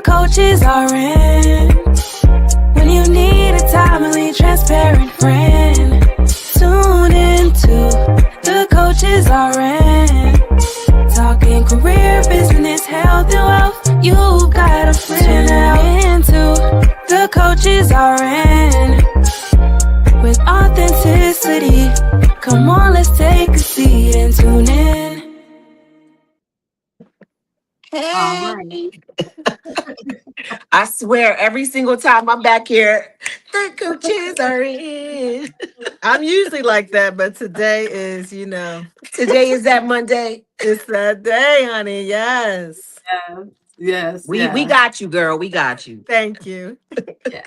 coaches are in. When you need a timely, transparent friend, tune into the coaches are in. Talking career, business, health, and wealth. You got a friend. Tune into the coaches are in. With authenticity, come on, let's take a seat and tune in. All Hey, right. I swear every single time I'm back here, the coaches are in. I'm usually like that, but today is, Today is that Monday. it's that day, honey. Yes. Yes, yes, We yes, got you, girl. We got you. Thank you. yes.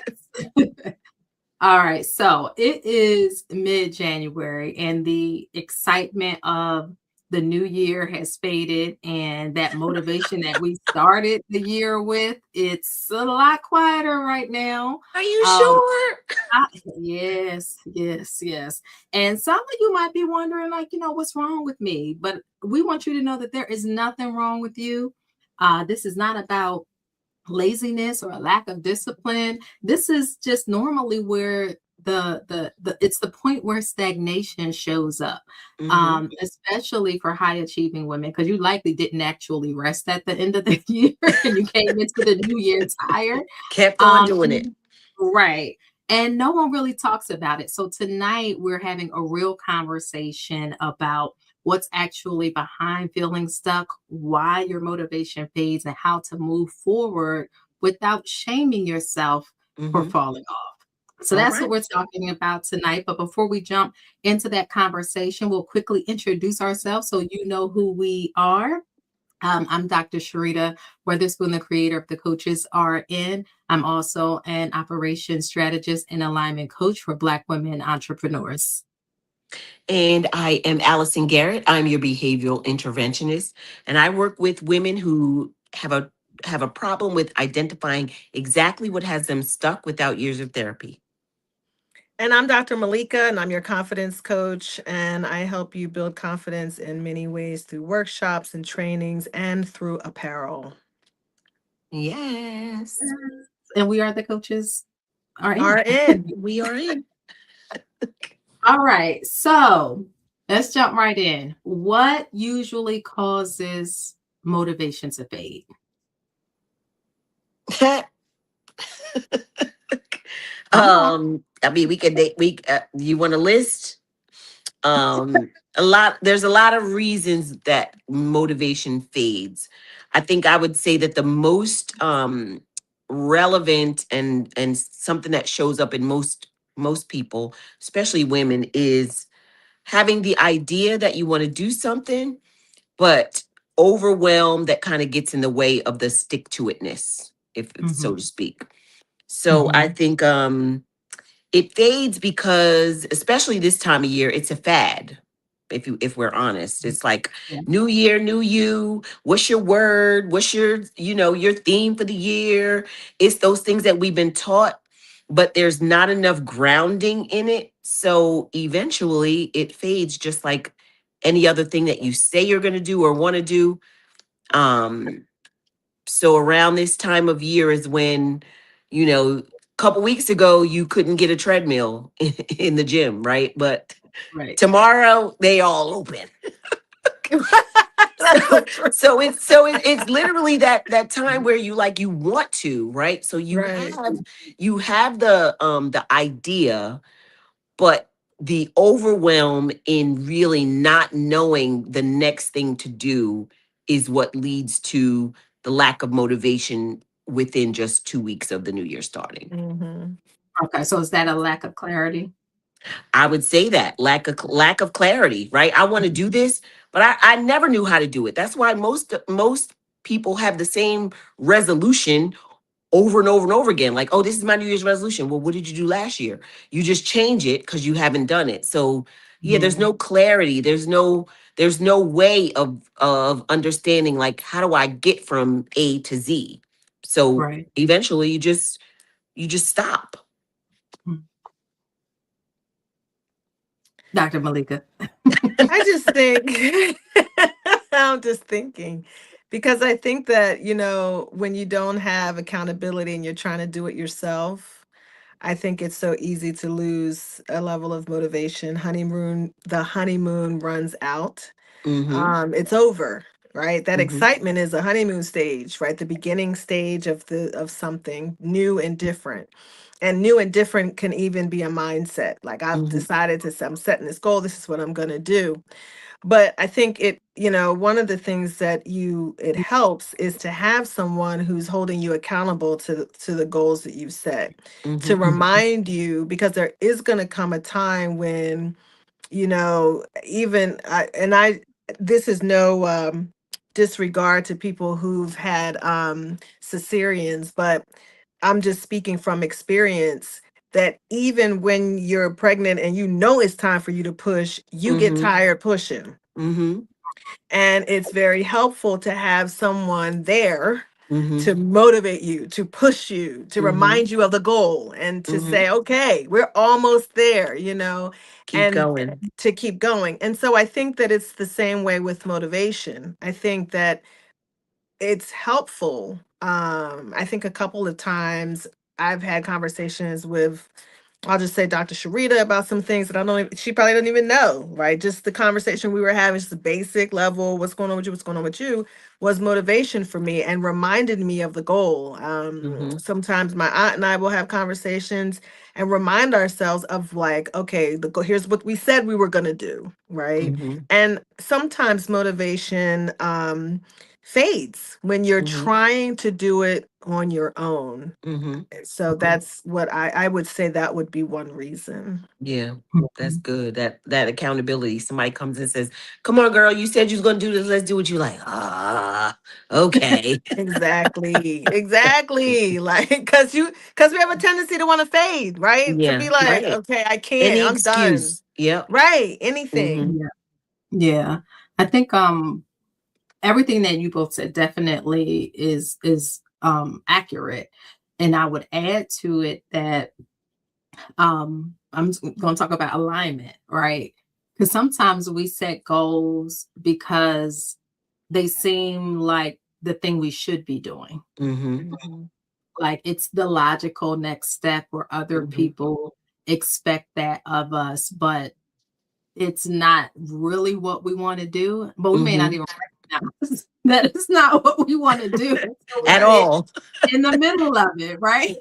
All right. So it is mid-January, and the excitement of the new year has faded, and that motivation that we started the year with, it's a lot quieter right now. Are you Um, sure? yes, yes, yes. And some of you might be wondering, like, what's wrong with me? But we want you to know that there is nothing wrong with you. This is not about laziness or a lack of discipline. This is just normally where the it's the point where stagnation shows up, Mm-hmm. especially for high achieving women, because you likely didn't actually rest at the end of the year and you came into the new year tired. Kept on doing it. Right. And no one really talks about it. So tonight we're having a real conversation about what's actually behind feeling stuck, why your motivation fades, and how to move forward without shaming yourself for Mm-hmm. falling off. So All that's what right. we're talking about tonight. But before we jump into that conversation, we'll quickly introduce ourselves so you know who we are. I'm Dr. Sharita Weatherspoon, the creator of the Coaches Are In. I'm also an operations strategist and alignment coach for Black women entrepreneurs. And I am Allison Garrett. I'm your behavioral interventionist, and I work with women who have a problem with identifying exactly what has them stuck without years of therapy. And I'm Dr. Malika, and I'm your confidence coach. And I help you build confidence in many ways through workshops and trainings and through apparel. Yes, And we are the Coaches Are Are In. in. we are in. All right. So let's jump right in. What usually causes motivation to fade? Come on. I mean, you want a list? There's a lot of reasons that motivation fades. I think I would say that the most relevant and something that shows up in most people, especially women, is having the idea that you want to do something, but overwhelm that kind of gets in the way of the stick to itness, if it's so to Mhm, speak. So I mhm. think it fades because, especially this time of year, it's a fad. If we're honest, it's like Yeah. new year, new you. What's your word? What's your theme for the year? It's those things that we've been taught, but there's not enough grounding in it. So eventually it fades just like any other thing that you say you're going to do or want to do. Um, so around this time of year is when, a couple weeks ago, you couldn't get a treadmill in the gym, right? But Right. tomorrow they all open. That's so So, true. so it's literally that time where you want to, right? So you Right. have the idea, but the overwhelm in really not knowing the next thing to do is what leads to the lack of motivation within just 2 weeks of the new year starting. Mm-hmm. Okay. So is that a lack of clarity? I would say that lack of clarity, right? I want to do this, but I never knew how to do it. That's why most people have the same resolution over and over and over again. Like, oh, this is my New Year's resolution. Well, what did you do last year? You just change it because you haven't done it. So yeah, there's Mhm. no clarity. There's no way of understanding, like, how do I get from A to Z? So Right. eventually you just stop. Mm. Dr. Malika. I just think, I'm just thinking Because I think that, when you don't have accountability and you're trying to do it yourself, I think it's so easy to lose a level of motivation. The honeymoon runs out. Mm-hmm. It's over, right? That Mm-hmm. excitement is a honeymoon stage, right? The beginning stage of something new and different. And new and different can even be a mindset. Like I've Mm-hmm. decided I'm setting this goal. This is what I'm going to do. But I think one of the things that it helps is to have someone who's holding you accountable to the goals that you've set, to Mm-hmm. remind you, because there is going to come a time when, even this is no disregard to people who've had cesareans, but I'm just speaking from experience that even when you're pregnant and it's time for you to push, you get Mm-hmm. tired pushing. Mm-hmm. And it's very helpful to have someone there Mm-hmm. to motivate you, to push you, to Mm-hmm. remind you of the goal, and to Mm-hmm. say, okay, we're almost there, Keep and going. to keep going. And so I think that it's the same way with motivation. I think that it's helpful. I think a couple of times I've had conversations with, I'll just say, Dr. Sharita, about some things that she probably doesn't even know, right? Just the conversation we were having, just the basic level, what's going on with you, what's going on with you, was motivation for me and reminded me of the goal. Mm-hmm. Sometimes my aunt and I will have conversations and remind ourselves of, like, okay, here's what we said we were going to do, right? Mm-hmm. And sometimes motivation fades when you're Mm-hmm. trying to do it on your own. Mm-hmm. So that's what I would say, that would be one reason. Yeah, that's good. That accountability. Somebody comes and says, "Come on, girl, you said you was gonna do this. Let's do what you like." Okay. Exactly. Exactly. Like, because we have a tendency to want to fade, right? To Yeah, be like, right. okay, I can't, Any I'm done. excuse. Yep. Right. Mm-hmm. Anything. Yeah. Yeah. I think everything that you both said definitely is accurate. And I would add to it that I'm going to talk about alignment, right? Because sometimes we set goals because they seem like the thing we should be doing. Mm-hmm. Mhm. Like it's the logical next step where other Mm-hmm. people expect that of us, but it's not really what we want to do. But we may not Mm-hmm. even recognize that it's not what we want to do. So we At get Right. all. in the middle of it, right?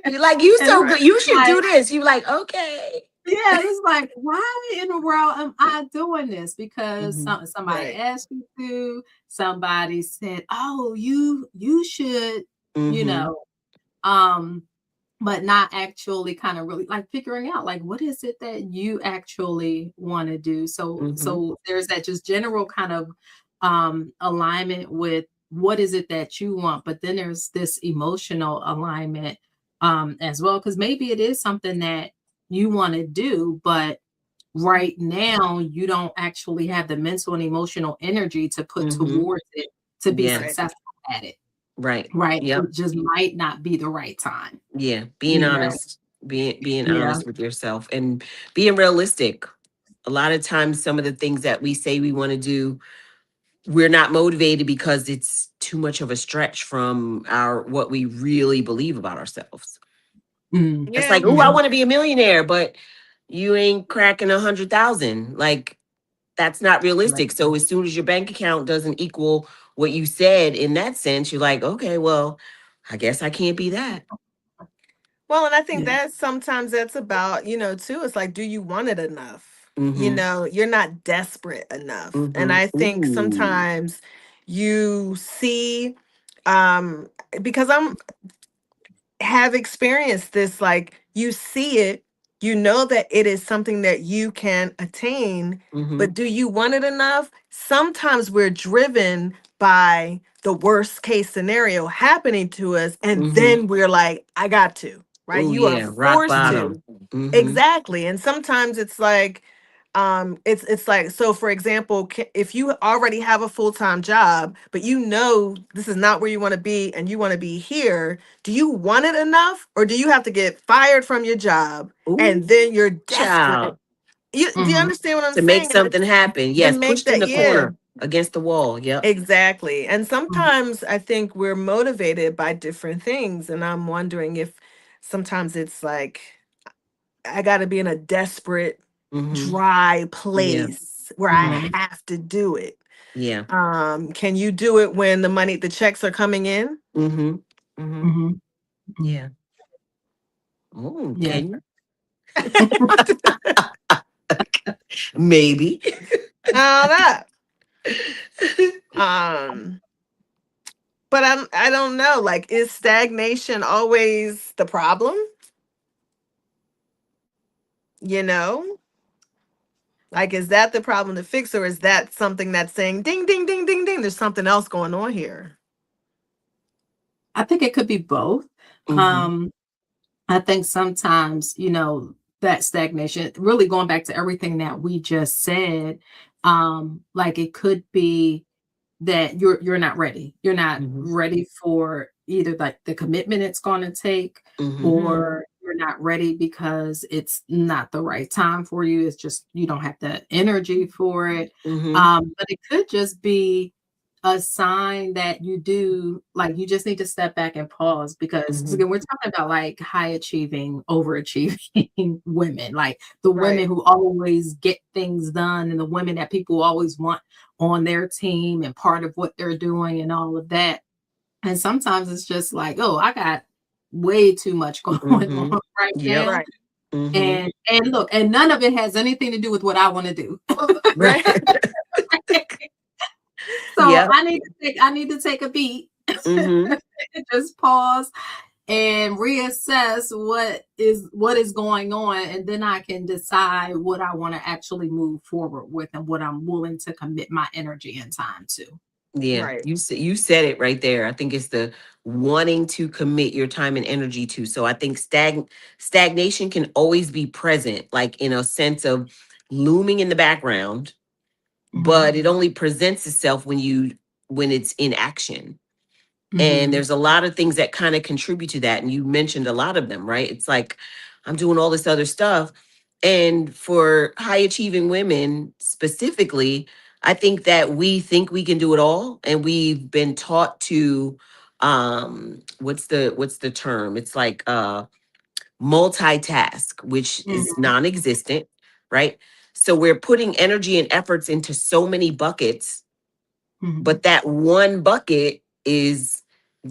You're like, you And so Right. good. You should like, do this. You like, okay. yeah, it's like, why in the world am I doing this? Because Mm-hmm. somebody Right. asked you to, somebody said, "Oh, you should," you Mm-hmm. know, um, but not actually kind of really like figuring out like what is it that you actually want to do. So Mm-hmm. there's that just general kind of alignment with what is it that you want, but then there's this emotional alignment as well, because maybe it is something that you want to do, but right now you don't actually have the mental and emotional energy to put Mm-hmm. towards it to be Yeah. Right. successful at it. Right. Right. Yep. It just might not be the right time, Yeah. Being you know? honest. Being Yeah. honest with yourself and being realistic. A lot of times some of the things that we say we want to do, we're not motivated because it's too much of a stretch from our what we really believe about ourselves. Mm, It's Yeah. like, oh, I mhm. want to be a millionaire, but you ain't cracking 100,000. Like that's not Right. realistic. So as soon as your bank account doesn't equal what you said in that sense, you're like, okay, well, I guess I can't be that. Well, and I think Yeah. that sometimes that's about, too, it's like, do you want it enough? Mm-hmm. You're not desperate enough. And Mm-hmm. I think Ooh. sometimes you see, um, because I'm have experienced this, like, you see it, you know that it is something that you can attain, Mm-hmm. but do you want it enough? Sometimes we're driven by the worst case scenario happening to us, and Mm-hmm. then we're like, I got to, right? Oh You are yeah. Rock forced Yeah. bottom. to. Mm-hmm. Exactly. And sometimes it's like, it's like, so for example, if you already have a full-time job, but this is not where you want to be and you want to be here, do you want it enough, or do you have to get fired from your job Ooh, and then you're desperate? child. Do you Mhm. understand what I'm To make saying? And something happen. to Yes, make pushed in that, the yeah. corner. Against the wall. Yep. Exactly. And Mhm. sometimes I think we're motivated by different things. And I'm wondering if sometimes it's like, I got to be in a desperate, Mm-hmm. dry Yeah. place where I Yeah. Mhm. have to do it. Yeah. Can you do it when the checks are coming in? Mm-hmm. Mm-hmm. Mhm. Mhm. Yeah. Oh, Yeah. can you? Maybe. I don't know. But I don't know. Like, is stagnation always the problem? You know? Like, is that the problem to fix, or is that something that's saying ding ding ding ding ding? There's something else going on here. I think it could be both. Mm-hmm. Um, I think sometimes, that stagnation, really going back to everything that we just said, like it could be that you're not ready. You're not Mm-hmm. ready for either like the commitment it's going to take, Mm-hmm. Hmm. or you're not ready because it's not the right time for you. It's just you don't have the energy for it. Mm-hmm. But it could just be a sign that you do like you just need to step back and pause because 'cause Mm-hmm. again we're talking about like high achieving, overachieving women, like the women Right. who always get things done and the women that people always want on their team and part of what they're doing and all of that. And sometimes it's just like, oh, I got way too much going Mm-hmm. on right Yep. now. Right. Mm-hmm. And look, and none of it has anything to do with what I want to do. Right. Right. So Yep. I need to take a beat, Mm-hmm. just pause and reassess what is going on, and then I can decide what I want to actually move forward with and what I'm willing to commit my energy and time to. Yeah, Right. you said it right there. I think it's the wanting to commit your time and energy to. So I think stagnation can always be present, like in a sense of looming in the background, Mhm, but it only presents itself when it's in action. And mhm, there's a lot of things that kind of contribute to that. And you mentioned a lot of them, right? It's like I'm doing all this other stuff. And for high achieving women specifically, I think that we think we can do it all. And we've been taught to what's the term? It's like multitask, which is mhm, non-existent, right? So we're putting energy and efforts into so many buckets, mhm. but that one bucket is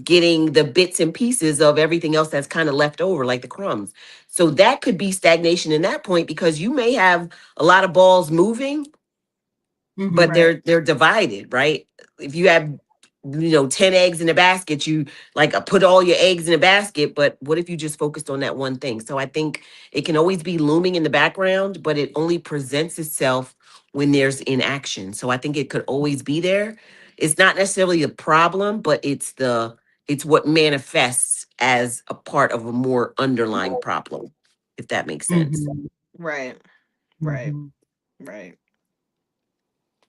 getting the bits and pieces of everything else that's kind of left over, like the crumbs. So that could be stagnation in that point because you may have a lot of balls moving, but Mhm. Right. they're divided, right? If you have 10 eggs in a basket, you like put all your eggs in a basket, but what if you just focused on that one thing? So I think it can always be looming in the background, but it only presents itself when there's inaction. So I think it could always be there. It's not necessarily a problem, but it's what manifests as a part of a more underlying problem, if that makes sense. Mhm. Right. Right. Mhm. Right.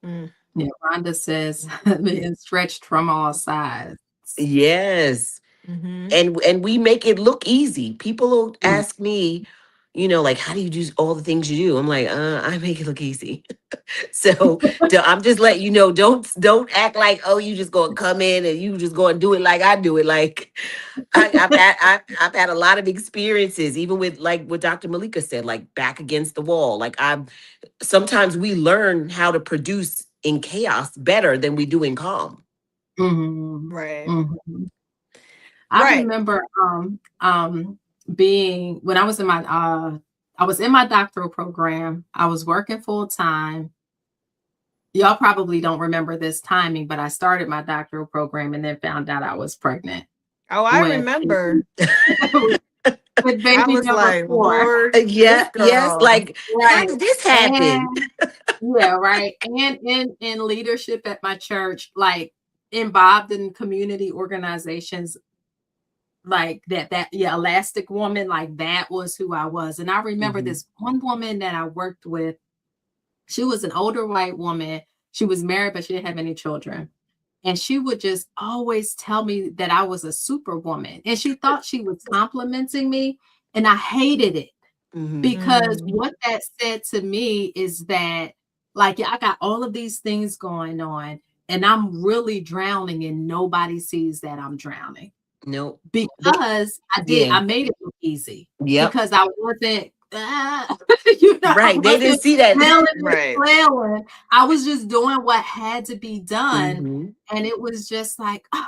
Mm. Yeah, Rhonda says being stretched from all sides. Yes. Mm-hmm. And we make it look easy. People will Mm, ask me, like, how do you do all the things you do? I'm like, I make it look easy. So I'm just letting you know, don't act like, oh, you just gonna come in and you just gonna do it like I do it. Like I've had a lot of experiences, even with like what Dr. Malika said, like back against the wall. Like I'm sometimes we learn how to produce in chaos better than we do in calm. mhm, Right. mhm. I Right. remember being when I was in my doctoral program. I was working full time. Y'all probably don't remember this timing, but I started my doctoral program and then found out I was pregnant Oh, I with remember. with I baby was number like, 4. Lord, this Yeah, yes, girl. like how Right. did this happen? And yeah, right. And in leadership at my church, like involved in community organizations like that yeah, Elastic Woman, like that was who I was. And I remember Mhm. this one woman that I worked with. She was an older white woman. She was married, but she didn't have any children. And she would just always tell me that I was a superwoman. And she thought she was complimenting me. And I hated it Mhm. because Mm. what that said to me is that Like, yeah, I got all of these things going on, and I'm really drowning, and nobody sees that I'm drowning No. They, because yeah. I made it look easy Yep. because I wasn't, I Right. They didn't wasn't see that. flailing and Right. flailing. I was just doing what had to be done, Hmm. and it was just like, oh,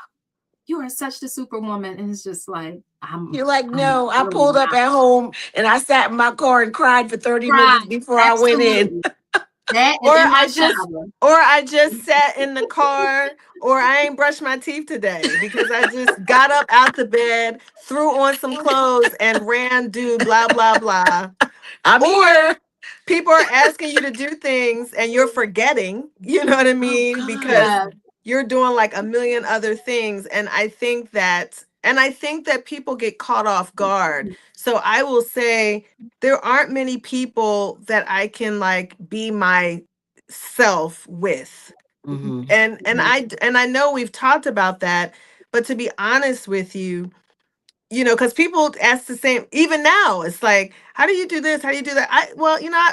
you are such the superwoman, and it's just like You're like, I'm no, I really pulled up not. at home and I sat in my car and cried for 30 Right, minutes before I went in. absolutely. That Or and in my I just shower. or I just sat in the car, or I ain't brushed my teeth today because I just got up out the bed, threw on some clothes and ran do blah blah blah. I'm Or here. people are asking you to do things and you're forgetting, you know what I Oh mean? Because God. Yeah. you're doing like a million other things. And I think that people get caught off guard. So I will say there aren't many people that I can like be myself with. Mm-hmm. And I know we've talked about that, but to be honest with you, because people ask the same. Even now it's like, how do you do this, how do you do that?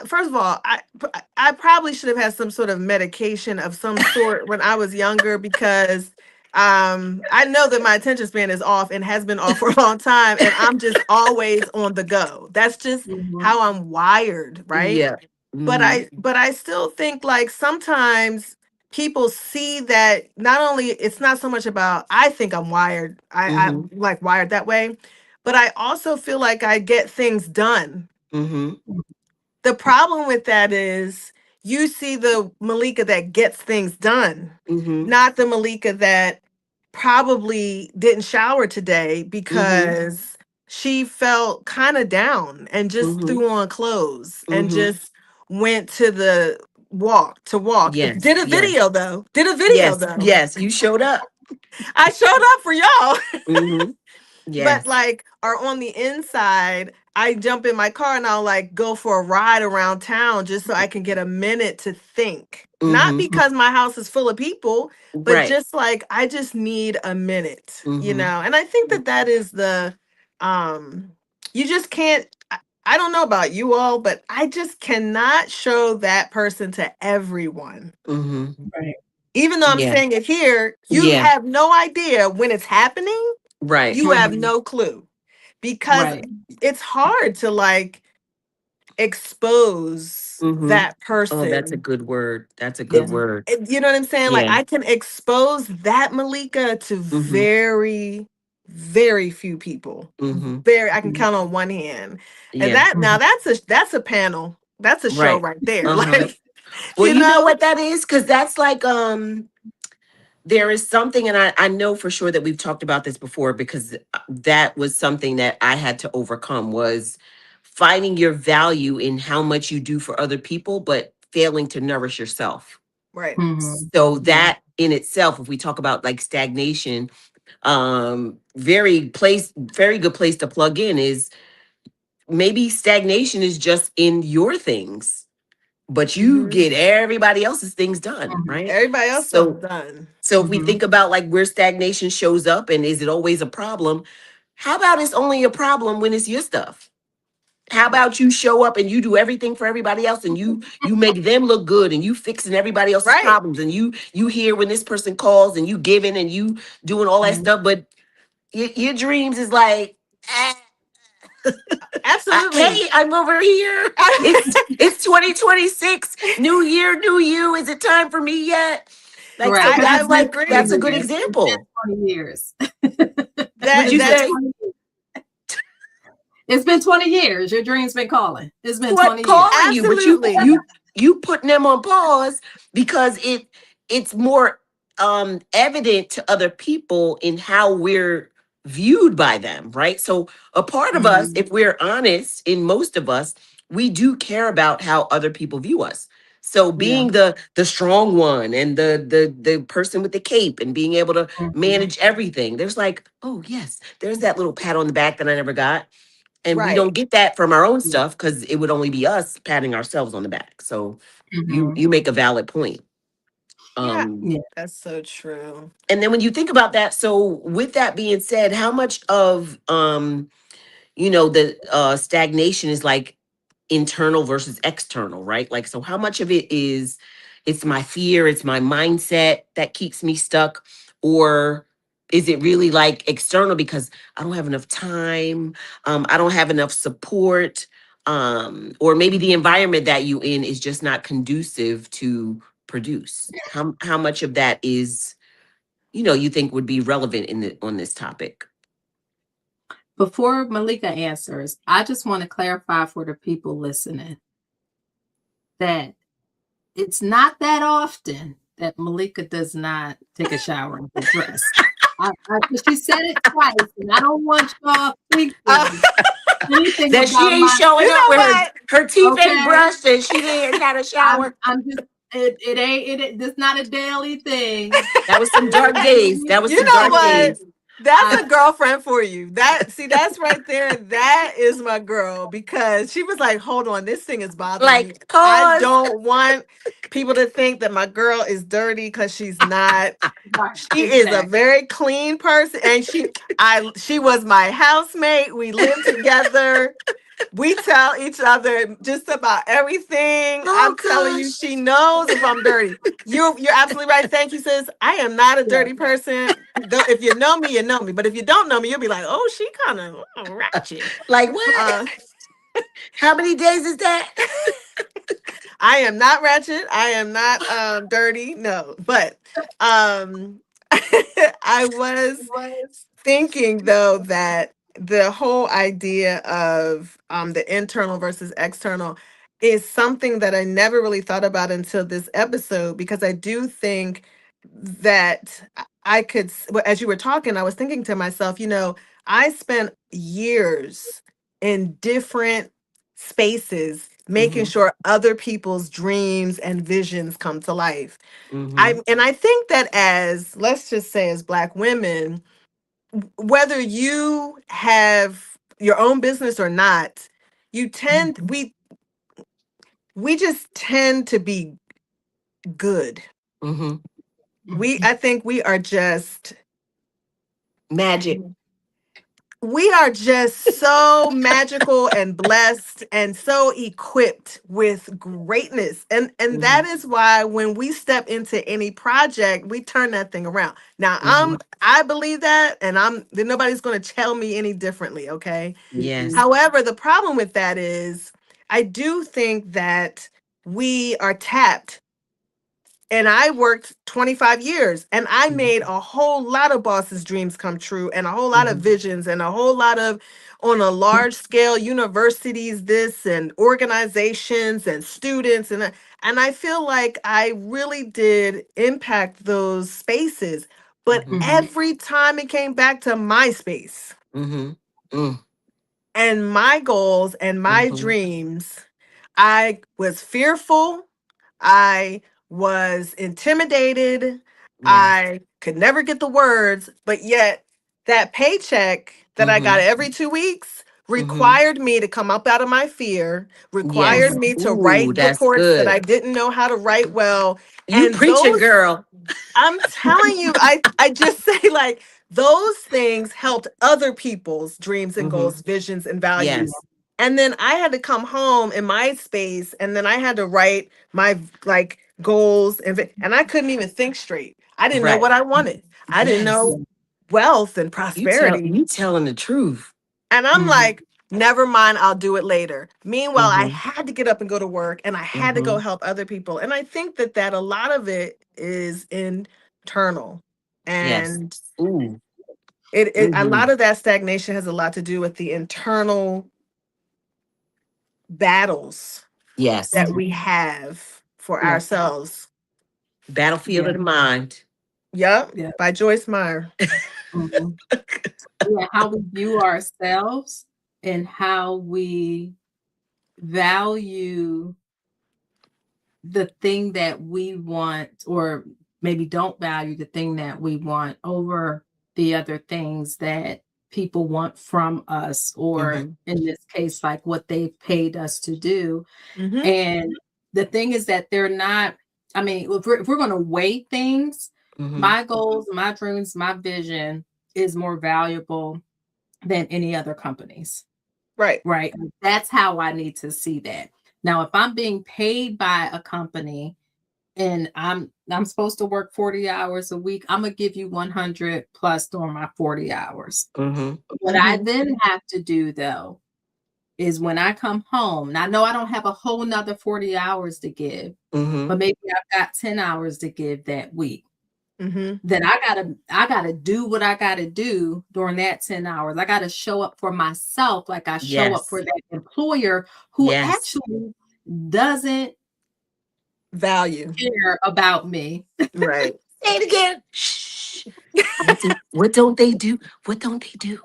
First of all, I probably should have had some sort of medication of some sort when I was younger, because I know that my attention span is off and has been off for a long time, and I'm just always on the go. That's just Mhm. how I'm wired, right? Yeah. but Mm-hmm. I but I still think like sometimes people see that not only it's not so much about, I think I'm wired, I'm Mm-hmm. like wired that way, but I also feel like I get things done. Mm-hmm. The problem with that is you see the Malika that gets things done, Mm-hmm. not the Malika that probably didn't shower today Mm-hmm. because she felt kind of down and just Mm-hmm. threw on clothes and Mm-hmm. just went to the walk to walk. Yes. Yes. Did a video Yes. though. Yes. You showed up. I showed up for y'all. Mm-hmm. But Yes. like, are on the inside, I jump in my car and I'll like go for a ride around town just so I can get a minute to think. Not Mm-hmm. because my house is full of people, but Right. just like I just need a minute, Mm-hmm. And I think that that is the um you just can't. I don't know about you all, but I just cannot show that person to everyone. Mm-hmm. Right. Even though I'm Yeah. saying it here, you Yeah. have no idea when it's happening. Right. You have Mhm. no clue, because Right. it's hard to like expose Mm-hmm. that Oh, that's a person. good word. That's a good Yeah. word. You know what I'm saying? Like, Yeah. I can expose that Malika to Mm-hmm. very, very few people. Mm-hmm. Very, I can Mhm. count on one hand. And Yeah. that now that's a panel. That's a show Right. right there. Uh-huh. Like, Well, you you know know? what that is? Because that's like there is something, and I know for sure that we've talked about this before, because that was something that I had to overcome, was finding your value in how much you do for other people, but failing to nourish yourself. Right. Mhm. So Yeah. that in itself, if we talk about like stagnation, very good place to plug in is maybe stagnation is just in your things, but you Hmm. get everybody else's things done, Mhm. right? Everybody else stuff So done. so if we Mhm. think about like where stagnation shows up and is it always a problem? How about it's only a problem when it's your stuff? How Right. about you show up and you do everything for everybody else, and you make them look good, and you fixing everybody else's Right. problems, and you hear when this person calls, and you giving and you doing all that Mhm. stuff, but your dreams is like, "Ah, Absolutely. hey, I'm over here. It's 2026, new year, new you. Is it time for me yet?" Like, so Right. Because I it's that's would been like 20 that's a agree. good years. It's been example. 20 years. Would That you It's been that say 20 years. It's been 20 years. Your dream's been calling. It's been what 20 years. calling you? But you absolutely. you you putting them on pause because it's more evident to other people in how we're viewed by them, right? So a part of us, Mhm. if we're honest, in most of us, we do care about how other people view us. So Yeah. being the strong one and the person with the cape and being able to Mhm. manage everything, there's like, oh yes, there's that little pat on the back that I never got, and we don't Right. get that from our own Yeah. stuff because it would only be us patting ourselves on the back. So Mhm. you make a valid point. Yeah. um Yeah. That's so true. and then when you think about that, so with that being said, how much of the stagnation is like internal versus external, right? Like, so how much of it is it's my fear, it's my mindset that keeps me stuck, or is it really like external because I don't have enough time, I don't have enough support, or maybe the environment that you in is just not conducive to produce. How much of that is, you think would be relevant on this topic? Before Malika answers, I just want to clarify for the people listening that it's not that often that Malika does not take a shower and get dressed. She said it twice, and I don't want y'all thinking anything That she about ain't my. showing You up know with what? her teeth ain't Okay, brushed and she didn't had a shower. I'm just. It ain't. It's not a daily thing. That was some dark days. That was You some know dark what? days. That's a girlfriend for you. That's right there. That is my girl because she was like, hold on, this thing is bothering me. Like, I pause. don't want people to think that my girl is dirty because she's not. Right, She is a exactly. very clean person. And she was my housemate. We lived together. We tell each other just about everything. Oh I'm telling you, gosh. she knows if I'm dirty. You're absolutely right. Thank you, sis. I am not a Yeah. dirty person. Though if you know me, you know me. But if you don't know me, you'll be like, oh, she kind of ratchet. Like what? Uh, How many days is that? I am not ratchet. I am not dirty. No, but I was thinking though that the whole idea of the internal versus external is something that I never really thought about until this episode because I do think that I could well, as you were talking I was thinking to myself, I spent years in different spaces making Mm-hmm. sure other people's dreams and visions come to life. Mm-hmm. I think that as let's just say as Black women, whether you have your own business or not, you tend we just tend to be good. Mm-hmm. I think we are just Magic. we are just so magical and blessed and so equipped with greatness, and Mm-hmm. that is why when we step into any project we turn that thing around. Now Mm-hmm. I believe that, and then nobody's going to tell me any differently, okay? Yes. However, the problem with that is I do think that we are tapped. And I worked 25 years and I made a whole lot of bosses' dreams come true and a whole lot of Mm-hmm. visions and a whole lot of on a large scale universities, this and organizations and students. And I feel like I really did impact those spaces. But Mm-hmm. every time it came back to my space Mm-hmm. Mm-hmm. and my goals and my Mm-hmm. dreams, I was fearful. I was intimidated. Yes. I could never get the words, but yet that paycheck that I got Mm-hmm. every 2 weeks Mm-hmm. required me to come up out of my fear, required Yes. me to Ooh, write that's reports that good. I didn't know how to write well. You And preaching, those, girl. I'm telling you, I just say like those things helped other people's dreams and Mm-hmm. goals, visions and values. Yes. And then I had to come home in my space and then I had to write my like goals and I couldn't even think straight. I didn't know Right. what I wanted. I didn't Yes. know wealth and prosperity. You telling the truth. And I'm Mhm. like, never mind, I'll do it later. Meanwhile, I Mm-hmm. had to get up and go to work and I had to go Mm-hmm. help other people. And I think that a lot of it is internal. Yes. And Ooh. a Mm-hmm. lot of that stagnation has a lot to do with the internal battles Yes. that we have for Yeah. ourselves. Battlefield Yeah. of the mind. Yep, Yeah. by Joyce Meyer. Mhm. Yeah. How we view ourselves and how we value the thing that we want, or maybe don't value the thing that we want over the other things that people want from us, or Mm-hmm. in this case, like what they've paid us to do. Mm-hmm. And the thing is that they're not, I mean, if we're going to weigh things, Mm-hmm. my goals, my dreams, my vision is more valuable than any other companies. Right. right? That's how I need to see that. Now, if I'm being paid by a company and I'm supposed to work 40 hours a week, I'm gonna give you 100 plus during my 40 hours. Mm-hmm. What I then have to do though is when I come home, and I know I don't have a whole nother 40 hours to give, Mm-hmm. but maybe I've got 10 hours to give that week. Mm-hmm. Then I gotta do what I gotta do during that 10 hours. I gotta show up for myself like I show up for Yes. that employer who Yes. actually doesn't Value. care about me. Right. Say it again. Shh. What don't they do? What don't they do?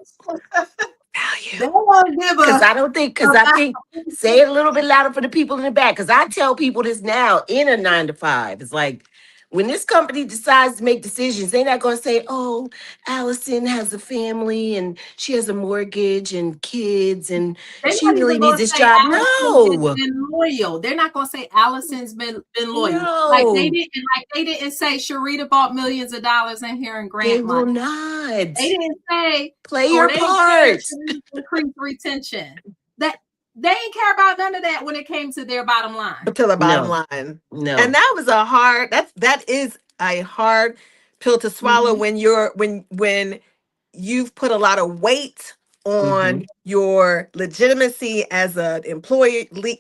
They Value. won't give Because a I think, say it a little bit louder for the people in the back. Because I tell people this now in a 9 to 5. It's like when this company decides to make decisions, they're not going to say, oh, Allison has a family and she has a mortgage and kids and they're she not really even needs gonna this say job. Allison has No, been loyal. They're not gonna say Allison's been loyal. no, Like they didn't say Sharita bought millions of dollars in here and they grant will money. not. They didn't say, Play or your they didn't care if part. Sharita increased retention. That they didn't care about none of that when it came to their bottom line. To the bottom No, line. And no. that was that is a hard pill to swallow Mhm. when when you've put a lot of weight Mm-hmm. on your legitimacy as an Mhm.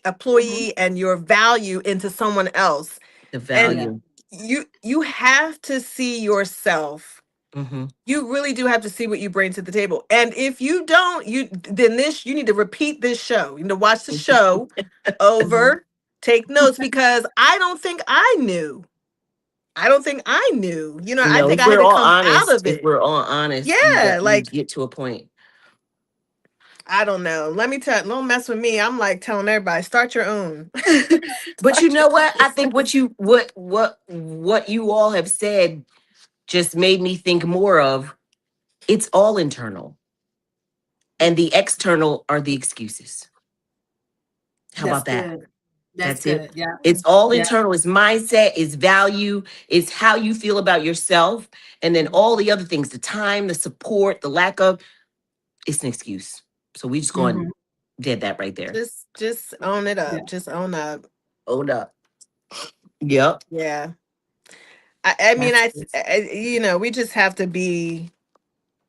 employee and your value into someone else. The And Yeah. value. you have to see yourself. Mm-hmm. You really do have to see what you bring to the table. And if you don't, you need to repeat this show. You need to watch the show Mhm. over, take notes, because I don't think I knew. I don't think I knew. I No, think if I had we're to all come out honest, of if it. we're all honest, Yeah, you like get to a point. I don't know. Let me tell. Don't mess with me. I'm like telling everybody, start your own. But you Start your know what? I think own. what you all have said just made me think more of it's all internal and the external are the excuses. How That's about that? good. That's That's it. good. Yeah. It's all Yeah. internal. It's mindset, it's value, it's how you feel about yourself. And then all the other things, the time, the support, the lack of, it's an excuse. So we just go and Mhm. did that right there. Just own it Yeah. up. Just own up. Hold up. Yep. Yeah. I mean, That's good. we just have to be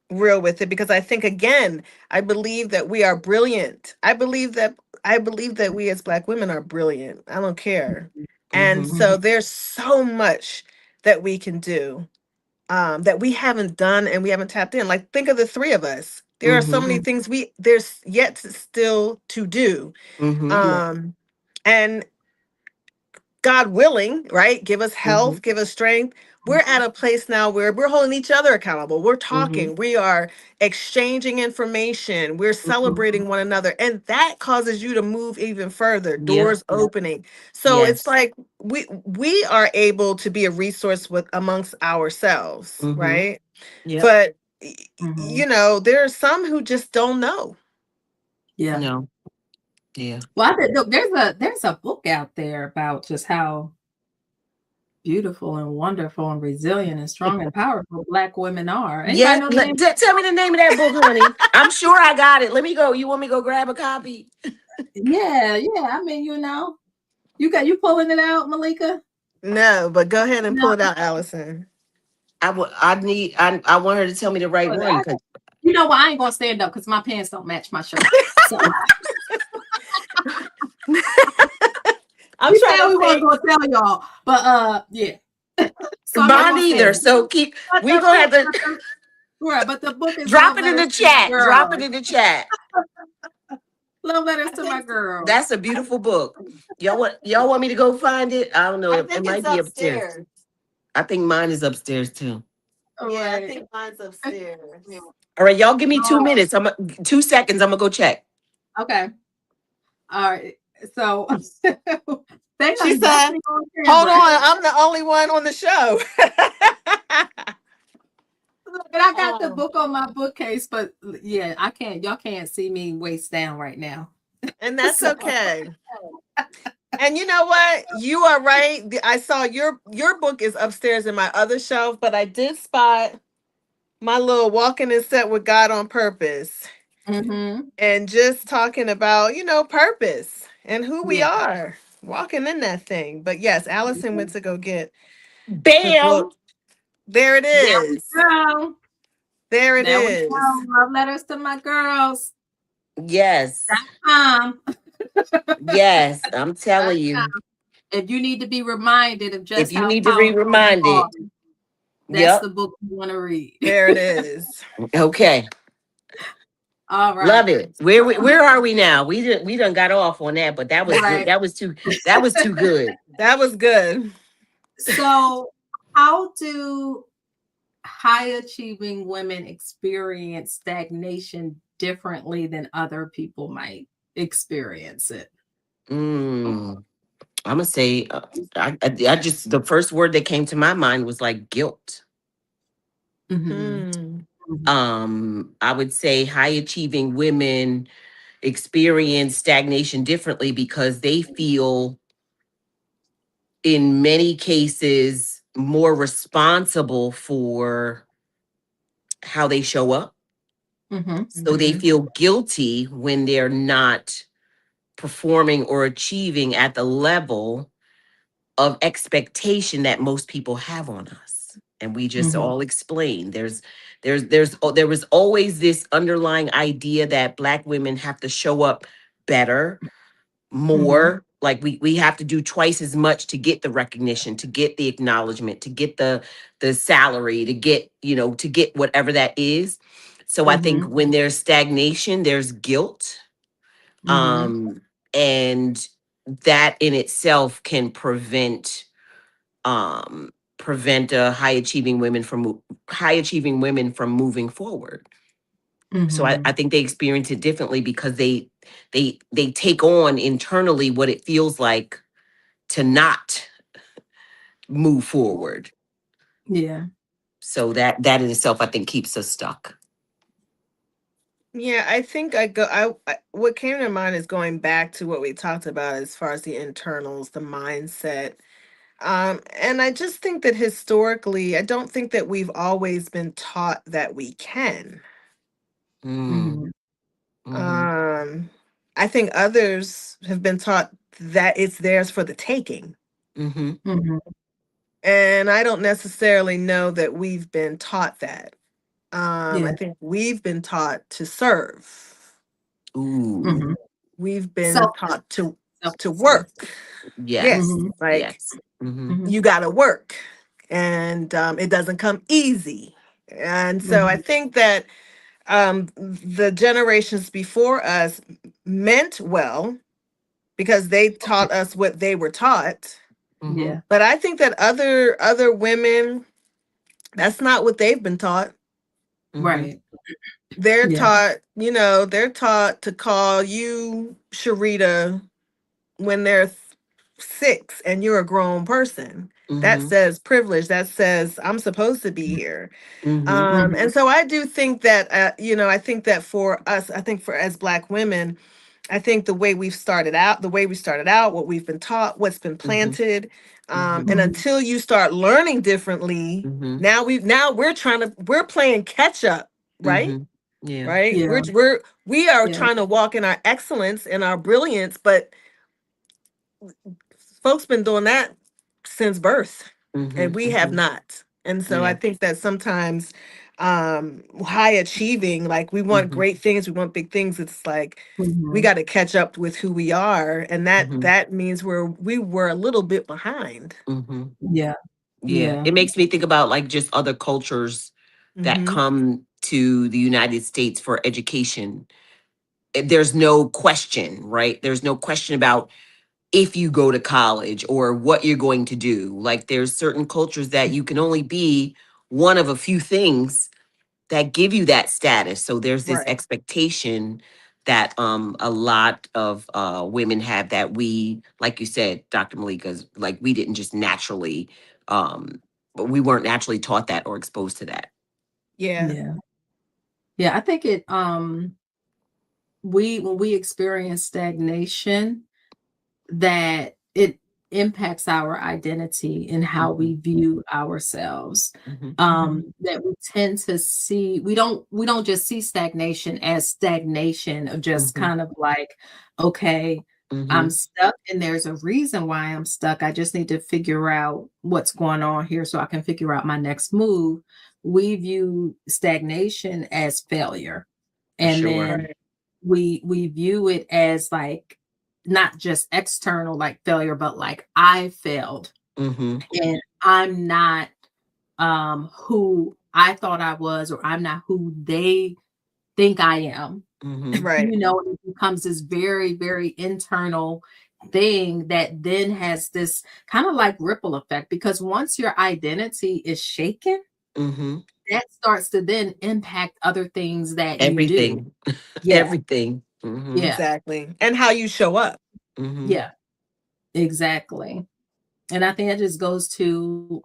real with it, because I think, again, I believe that we are brilliant. I believe that we as Black women are brilliant. I don't care. And Mm-hmm. so Mhm. there's so much that we can do, that we haven't done and we haven't tapped in. Like, think of the three of us. There are so Mm-hmm. many Mhm. things there's yet still to do. Mm-hmm. Yeah. And God willing, right? Give us Mm-hmm. health, give us strength. We're Mhm. at a place now where we're holding each other accountable. We're Mm-hmm. talking, we are exchanging information, we're Mm-hmm. celebrating one another. And that causes you to move even further, Yep. doors opening. So it's Yes. like we are able to be a resource with amongst ourselves, Mm-hmm. right? Yep. But Mhm. there are some who just don't know. Yeah. No. Yeah. Well, look, there's a book out there about just how beautiful and wonderful and resilient and strong and powerful Black women are. Yeah. Anybody know the name? Tell me the name of that book, honey. I'm sure I got it. Let me go. You want me to go grab a copy? Yeah, yeah. I mean, you pulling it out, Malika? No, but go ahead and pull No, it out, Allison. I want her to tell me the right pull it one out. because You know what? I ain't gonna stand up because my pants don't match my shirt. So I'm we trying said to we weren't think. gonna tell y'all, but yeah. So I'm not mine gonna say either. it. So But we the gonna have book, to right, but the book is drop Love it in Letters the to My chat. Drop it Girls. in the chat. Love Letters I to My think Girls. that's a beautiful book. Y'all want me to go find it? I don't know. I It think it's might be upstairs. upstairs. I think mine is upstairs too. All Yeah, I right. think mine's upstairs. All right, y'all give me Oh, 2 minutes. 2 seconds. I'm gonna go check. okay. All right. So they She done said, definitely on hold camera. on, I'm the only one on the show. Look, and I got the Oh, book on my bookcase, but yeah, y'all can't see me waist down right now. and that's So okay. And you know what? You are right. I saw your book is upstairs in my other shelf, but I did spot my little walking and set with God on purpose. Mm-hmm. and just talking about, purpose and who we Yeah. are walking in that thing. But yes, Allison went to go get the book. Bam. There it There we is. go. There it There we is. go. Love letters to my girls. Yes. Um, Yes. I'm telling you. if you need to be reminded of If just you how need to be powerful you are, reminded. that's Yep. the book you want to read. There it is. Okay. All Love right. it. Where are we now? We done got off on that, but that was good. Right. That was too good. That was good. So, how do high achieving women experience stagnation differently than other people might experience it? Mm, I'm gonna say, I just the first word that came to my mind was like guilt. Mm-hmm. Hmm. I would say high achieving women experience stagnation differently because they feel, in many cases, more responsible for how they show up. Mm-hmm. So they Hmm. feel guilty when they're not performing or achieving at the level of expectation that most people have on us. And we just Mm-hmm. all explained there was always this underlying idea that Black women have to show up better, Mm-hmm. more, like we have to do twice as much to get the recognition, to get the acknowledgement, to get the salary, to get, to get whatever that is. So I think Mm-hmm. when there's stagnation, there's guilt. Mm-hmm. um and that in itself can prevent high achieving women from moving forward. So I Mm-hmm. think they experience it differently because they take on internally what it feels like to not move forward. Yeah. So that in itself, I think, keeps us stuck. Yeah, I think what came to mind is going back to what we talked about as far as the internals, the mindset. And I just think that historically, I don't think that we've always been taught that we can. Mm, Mm-hmm. mm-hmm, Um, I think others have been taught that it's theirs for the taking. mm-hmm, Mm-hmm. And I don't necessarily know that we've been taught that. I Yeah. think we've been taught to serve. ooh, Mm-hmm. We've been Selfless. taught to Selflessness. work. Yes, yes, Mm-hmm. like yes, mm-hmm, Mm-hmm. you got to work, and it doesn't come easy. And so I Mm-hmm. think that the generations before us meant well because they taught us what they were taught. mm-hmm, Yeah. But I think that other women, that's not what they've been taught. mm-hmm, Right. They're Yeah. taught, they're taught to call you Sharita when they're 6 and you're a grown person. That mm-hmm, says privilege. That says I'm supposed to be here. mm-hmm, Mm-hmm. And so I do think that, I think that for us, I think for as Black women, I think the way we started out, what we've been taught, what's been mm-hmm, planted, mm-hmm, and Mm-hmm. until you start learning differently, mm-hmm, now we're playing catch up, right? mm-hmm. Yeah. Right? Yeah. We are Yeah. trying to walk in our excellence and our brilliance, but folks been doing that since birth, Mm-hmm, and we have mm-hmm. not. And so I Yeah. think that sometimes high achieving, like we want Mm-hmm, great things, we want big things, it's like we Mm-hmm. got to catch up with who we are, and that mm-hmm, that means we were a little bit behind. mm-hmm. Yeah. Yeah. Yeah. It makes me think about like just other cultures that Hmm. come to the United States for education. There's no question, right? There's no question about if you go to college or what you're going to do. Like there's certain cultures that you can only be one of a few things that give you that status. So there's this Right. expectation that a lot of women have that we, like you said, Dr. Malika's, like we didn't just naturally, but we weren't naturally taught that or exposed to that. Yeah. Yeah. Yeah. I think it when we experience stagnation, that impacts our identity and how we view ourselves. That we tend to see, we don't just see stagnation as stagnation of just kind of like, okay, I'm stuck and there's a reason why I'm stuck. I just need to figure out what's going on here so I can figure out my next move. We view stagnation as failure. And Sure. then we view it as like not just external like failure, but like I failed and I'm not who I thought I was, or I'm not who they think I am. Right. You know, it becomes this very, very internal thing that then has this kind of like ripple effect, because once your identity is shaken, that starts to then impact other things that you do. Everything. Yeah. Everything. Yeah. Exactly. And how you show up. Yeah. Exactly. And I think that just goes to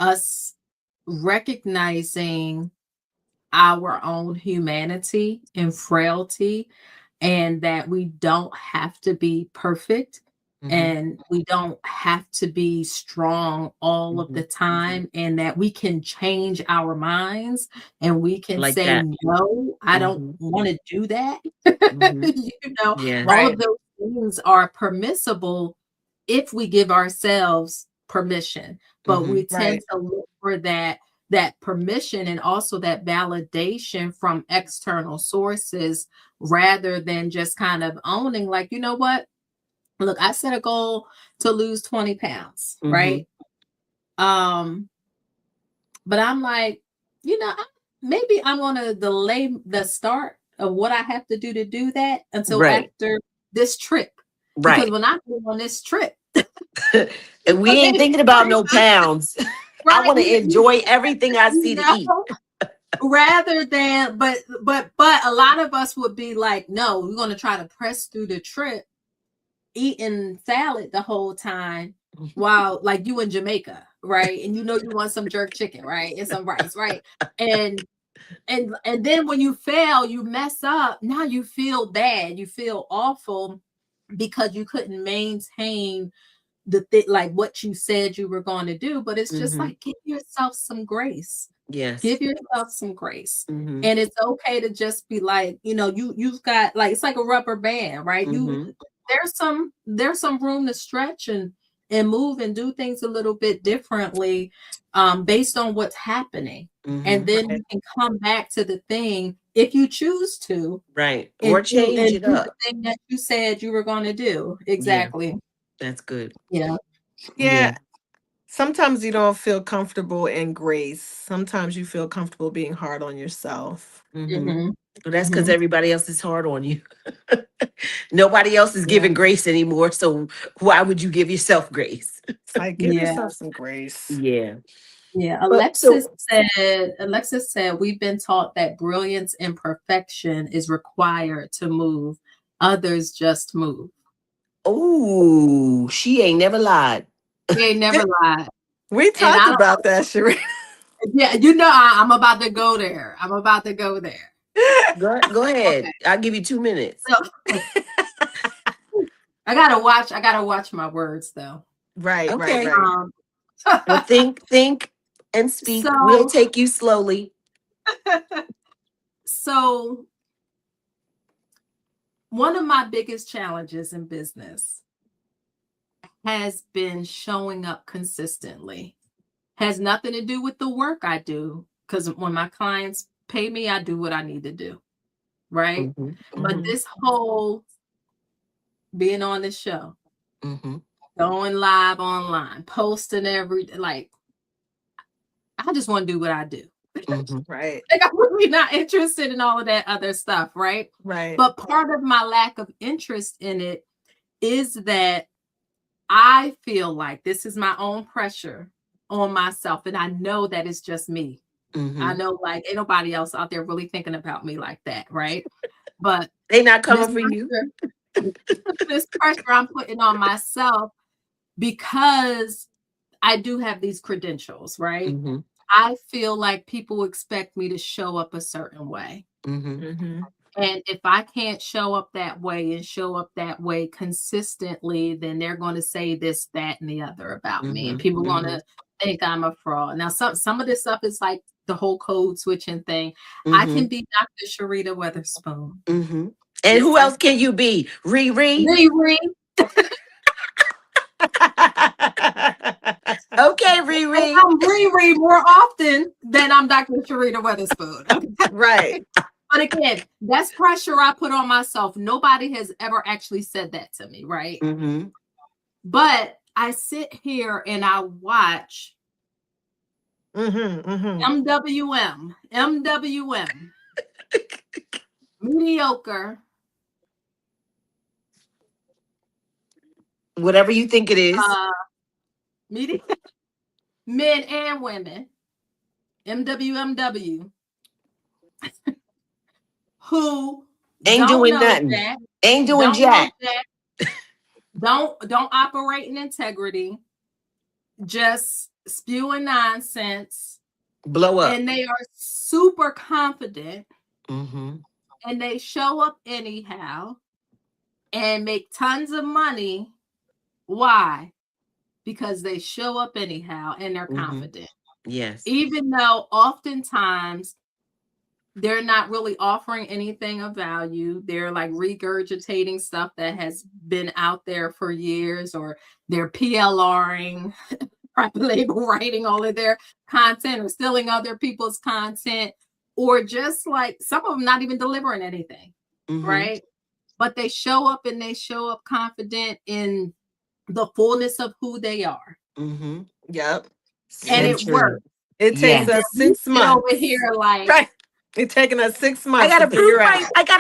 us recognizing our own humanity and frailty, and that we don't have to be perfect and we don't have to be strong all of the time, and that we can change our minds and we can Like say, that. no, I don't want to do that. You know, Yeah. all Right. of those things are permissible if we give ourselves permission, but we tend Right. to look for that permission and also that validation from external sources, rather than just kind of owning, like, you know what, look, I set a goal to lose 20 pounds, right? But I'm like, you know, maybe I'm going to delay the start of what I have to do that until Right. after this trip, because Right. when I go on this trip, And we ain't thinking about no pounds. I right, want to enjoy everything I see to know, eat. rather than, but a lot of us would be like, no, we're going to try to press through the trip eating salad the whole time, while like you in Jamaica, right? And you know you want some jerk chicken, right? And some rice, right? And then when you fail, you mess up, now you feel bad, you feel awful because you couldn't maintain like what you said you were going to do. But it's just like, give yourself some grace. Yes. Give yourself some grace. And it's okay to just be like, you know, you've got, like, it's like a rubber band, right? There's some room to stretch and move and do things a little bit differently, based on what's happening. And then you can come back to the thing if you choose to. Right. And Or change it do the up. thing that you said you were going to do. Yeah. Exactly. That's good. Yeah. Yeah. Sometimes you don't feel comfortable in grace. Sometimes you feel comfortable being hard on yourself. Mm-hmm. Well, that's because Mm-hmm. everybody else is hard on you. Nobody else is giving grace anymore. So why would you give yourself grace? It's like, give Yeah. yourself some grace. Yeah. Yeah. But so, Alexis said, we've been taught that brilliance and perfection is required to move. Others just move. oh, she ain't never lied. They ain't never lied. We And talked about that, Sheree. yeah, you know, I'm about to go there. I'm about to go there. Go ahead. Okay. I'll give you 2 minutes. So I gotta watch my words though. Right. Okay. Um, Well, think and speak. We'll so take you slowly. so one of my biggest challenges in business has been showing up consistently. Has nothing to do with the work I do, because when my clients pay me, I do what I need to do, right? But this whole being on this show, going live online, posting like, I just want to do what I do. Right. Like, I'm really not interested in all of that other stuff, right? Right. But part of my lack of interest in it is that I feel like this is my own pressure on myself, and I know that it's just me. I know, like, ain't nobody else out there really thinking about me like that, right? But They not coming this for you. this pressure I'm putting on myself, because I do have these credentials, right? I feel like people expect me to show up a certain way. And if I can't show up that way and show up that way consistently, then they're going to say this, that, and the other about me. And people are going to think I'm a fraud. Now, some of this stuff is like the whole code switching thing. I can be Dr. Sharita Weatherspoon. And Yes, who else can you be? Riri? Riri. Okay, And Riri. I'm Riri more often than I'm Dr. Sharita Weatherspoon. Okay? Right. But again, that's pressure I put on myself. Nobody has ever actually said that to me, right? But I sit here and I watch MWM, mediocre, Whatever you think it is. Men and women, MWMW, who Ain't don't doing know nothing. Jack, Ain't doing don't know jack. Jack, don't operate in integrity, just spewing nonsense, Blow up. and they are super confident, Mm-hmm. and they show up anyhow and make tons of money. Why? Because they show up anyhow and they're confident. Yes. Even though oftentimes they're not really offering anything of value. They're like regurgitating stuff that has been out there for years, or they're PLRing, private label writing all of their content, or stealing other people's content, or just like some of them not even delivering anything, right? But they show up and they show up confident in the fullness of who they are. Yep. And it works. It takes us 6 months. Over here, like, right. It's taking us 6 months. I gotta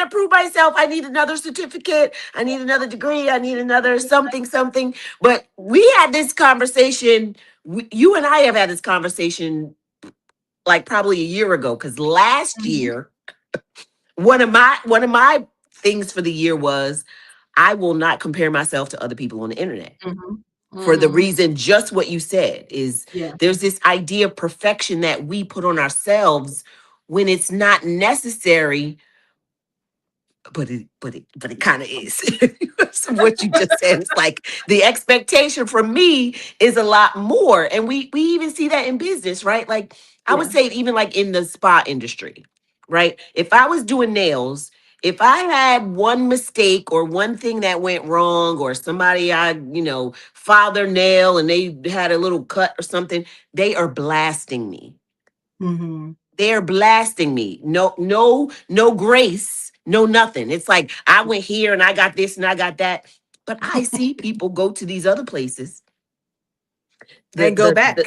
prove myself. I need another certificate. I need another degree. I need another something. But we had this conversation. You and I have had this conversation like probably a year ago. Because last year, one of my things for the year was I will not compare myself to other people on the internet. For the reason, just what you said, is there's this idea of perfection that we put on ourselves when it's not necessary, but it kind of is. So what you just said, it's like the expectation from me is a lot more, and we even see that in business, right? Like I would say, even like in the spa industry, right? If I was doing nails, if I had one mistake or one thing that went wrong, or somebody filed their nail and they had a little cut or something, they are blasting me. They're blasting me. No grace, no nothing. It's like I went here and I got this and I got that. But I see people go to these other places. And go back.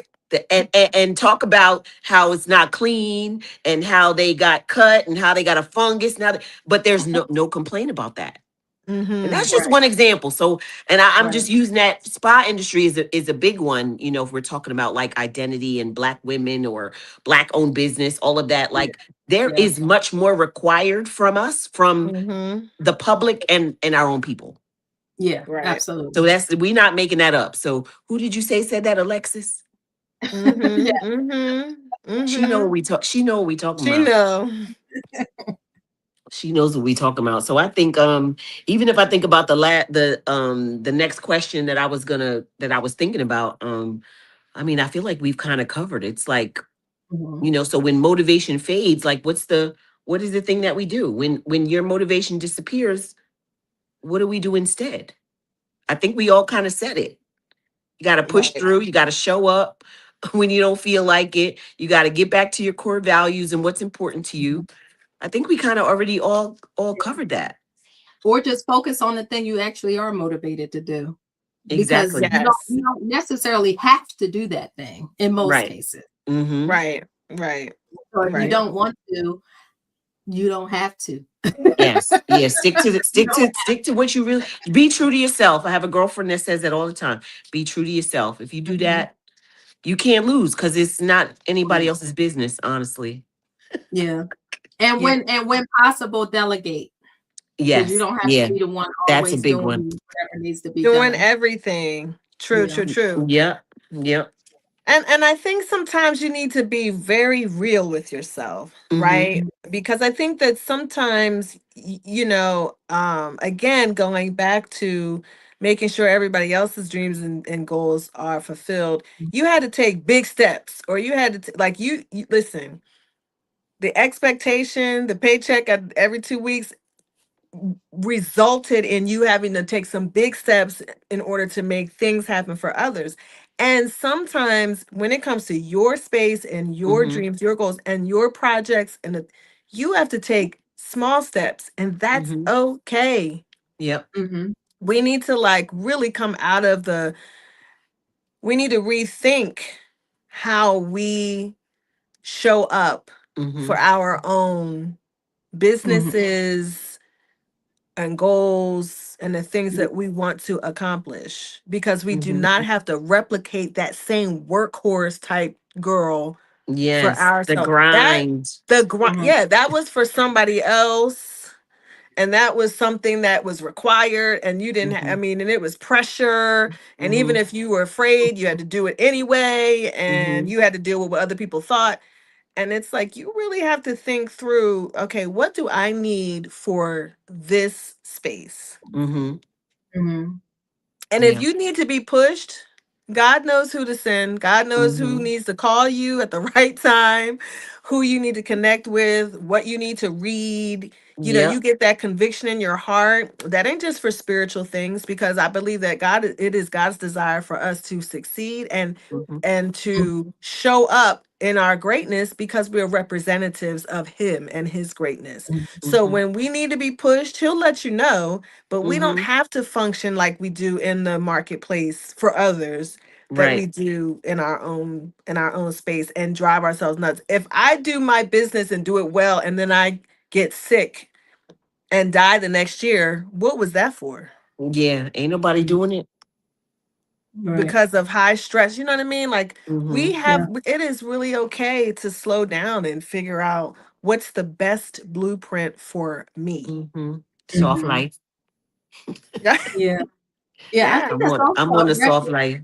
And talk about how it's not clean and how they got cut and how they got a fungus. But there's no complaint about that. And that's just one example. So, and I'm just using that spa industry is a big one, if we're talking about like identity and Black women or Black owned business, all of that. Like there is much more required from us, from the public and our own people. Yeah, absolutely. So we're not making that up. So who did you say said that, Alexis? She know what we talk. She know what we talking about. She know. She knows what we talking about. So I think even if I think about the next question that I was thinking about, I mean, I feel like we've kind of covered it. It's like, so when motivation fades, like what is the thing that we do when your motivation disappears? What do we do instead? I think we all kind of said it. You got to push through. You got to show up when you don't feel like it. You got to get back to your core values and what's important to you. I think we kind of already all covered that. Or just focus on the thing you actually are motivated to do. Exactly. Because you don't necessarily have to do that thing in most cases. Right. Or if you don't want to, you don't have to. Yes. Yeah. Stick to what you really be true to yourself. I have a girlfriend that says that all the time. Be true to yourself. If you do that, you can't lose, because it's not anybody else's business, honestly. Yeah. And when possible, delegate. Yes. You don't have to be the one always That's a big doing one. whatever needs to be doing done. everything. True. Yep. And I think sometimes you need to be very real with yourself, Mm-hmm. right? Because I think that sometimes again, going back to making sure everybody else's dreams and goals are fulfilled, you had to take big steps, or you had to like you listen, the expectation, the paycheck at every 2 weeks resulted in you having to take some big steps in order to make things happen for others. And sometimes when it comes to your space and your Mm-hmm. dreams, your goals, and your projects, you have to take small steps, and that's Mm-hmm. okay. Yep. Mm-hmm. We need to like really come out of we need to rethink how we show up Mm-hmm. for our own Mm-hmm. businesses and goals and the things that we want to accomplish, because we do Mm-hmm. not have to replicate that same workhorse type girl for Yes. The ourselves. grind. Mm-hmm. Yeah, that was for somebody else, and that was something that was required, and you didn't I Mm-hmm. mean, and it was pressure, and even Mm-hmm. if you were afraid, you had to do it anyway, Mm-hmm. and you had to deal with what other people thought. And it's like you really have to think through, okay, what do I need for this space? Mm-hmm. Mm-hmm. And if Yeah. you need to be pushed, God knows who to send. God knows who Mm-hmm. needs to call you at the right time, who you need to connect with, what you need to read. You Yep. get that conviction in your heart. That ain't just for spiritual things, because I believe that it is God's desire for us to succeed Mm-hmm. and to show up in our greatness, because we're representatives of him and his greatness. So Mm-hmm. when we need to be pushed, he'll let you know, but we don't Mm-hmm. have to function like we do in the marketplace for others, that we Right. do in our own space, and drive ourselves nuts. If I do my business and do it well, and then I get sick and die the next year, what was that for? Yeah. Ain't nobody doing it. Right. Because of high stress, you know what I mean? Like, Mm-hmm. Yeah. it is really okay to slow down and figure out what's the best blueprint for me. Mm-hmm. Soft Mm-hmm. life. Yeah. Yeah. I Yeah. think that's also I'm on a the soft life.